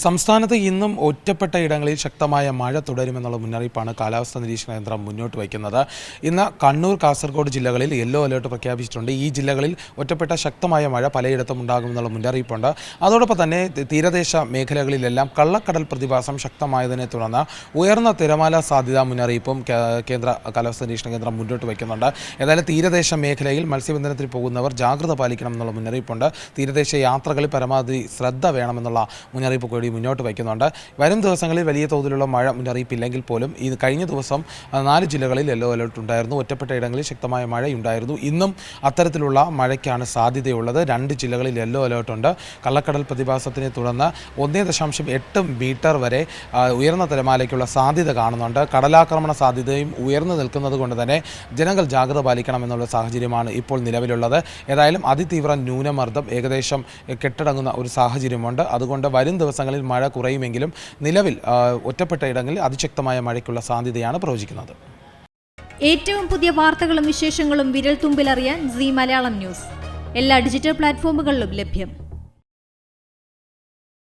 സംസ്ഥാനത്ത് ഇന്നും ഒറ്റപ്പെട്ട ഇടങ്ങളിൽ ശക്തമായ മഴ തുടരുമെന്നുള്ള മുന്നറിയിപ്പാണ് കാലാവസ്ഥാ നിരീക്ഷണ കേന്ദ്രം മുന്നോട്ട് വയ്ക്കുന്നത്. ഇന്ന് കണ്ണൂർ, കാസർഗോഡ് ജില്ലകളിൽ യെല്ലോ അലേർട്ട് പ്രഖ്യാപിച്ചിട്ടുണ്ട്. ഈ ജില്ലകളിൽ ഒറ്റപ്പെട്ട ശക്തമായ മഴ പലയിടത്തും ഉണ്ടാകുമെന്നുള്ള മുന്നറിയിപ്പുണ്ട്. അതോടൊപ്പം തന്നെ തീരദേശ മേഖലകളിലെല്ലാം കള്ളക്കടൽ പ്രതിഭാസം ശക്തമായതിനെ തുടർന്ന് ഉയർന്ന തിരമാല സാധ്യതാ മുന്നറിയിപ്പും കേന്ദ്ര കാലാവസ്ഥാ നിരീക്ഷണ കേന്ദ്രം മുന്നോട്ട് വയ്ക്കുന്നുണ്ട്. ഏതായാലും തീരദേശ മേഖലയിൽ മത്സ്യബന്ധനത്തിന് പോകുന്നവർ ജാഗ്രത പാലിക്കണം എന്നുള്ള മുന്നറിയിപ്പുണ്ട്. തീരദേശ യാത്രകളിൽ പരമാവധി ശ്രദ്ധ വേണമെന്നുള്ള മുന്നറിയിപ്പ് കൂടി മുന്നോട്ട് വയ്ക്കുന്നുണ്ട്. വരും ദിവസങ്ങളിൽ വലിയ തോതിലുള്ള മഴ മുന്നറിയിപ്പില്ലെങ്കിൽ പോലും ഇത് കഴിഞ്ഞ ദിവസം 4 ജില്ലകളിൽ യെല്ലോ അലേർട്ട് ഉണ്ടായിരുന്നു. ഒറ്റപ്പെട്ട ഇടങ്ങളിൽ ശക്തമായ മഴയുണ്ടായിരുന്നു. ഇന്നും അത്തരത്തിലുള്ള മഴയ്ക്കാണ് സാധ്യതയുള്ളത്. 2 ജില്ലകളിൽ യെല്ലോ അലേർട്ടുണ്ട്. കള്ളക്കടൽ പ്രതിഭാസത്തിനെ തുടർന്ന് 1.8 മീറ്റർ വരെ ഉയർന്ന തിരമാലയ്ക്കുള്ള സാധ്യത കാണുന്നുണ്ട്. കടലാക്രമണ സാധ്യതയും ഉയർന്നു നിൽക്കുന്നത് കൊണ്ട് തന്നെ ജനങ്ങൾ ജാഗ്രത പാലിക്കണമെന്നുള്ള സാഹചര്യമാണ് ഇപ്പോൾ നിലവിലുള്ളത്. ഏതായാലും അതിതീവ്ര ന്യൂനമർദ്ദം ഏകദേശം കെട്ടടങ്ങുന്ന ഒരു സാഹചര്യമുണ്ട്. അതുകൊണ്ട് വരും ദിവസങ്ങളിൽ മഴ കുറയുമെങ്കിലും നിലവിൽ ഒറ്റപ്പെട്ട ഇടങ്ങളിൽ അതിശക്തമായ മഴയ്ക്കുള്ള സാധ്യതയാണ് പ്രവചിക്കുന്നത്. ഏറ്റവും പുതിയ വാർത്തകളും വിശേഷങ്ങളും വിരൽ തുമ്പിലറിയാൻ സീ മലയാളം ന്യൂസ് എല്ലാ ഡിജിറ്റൽ പ്ലാറ്റ്ഫോമുകളിലും ലഭ്യം.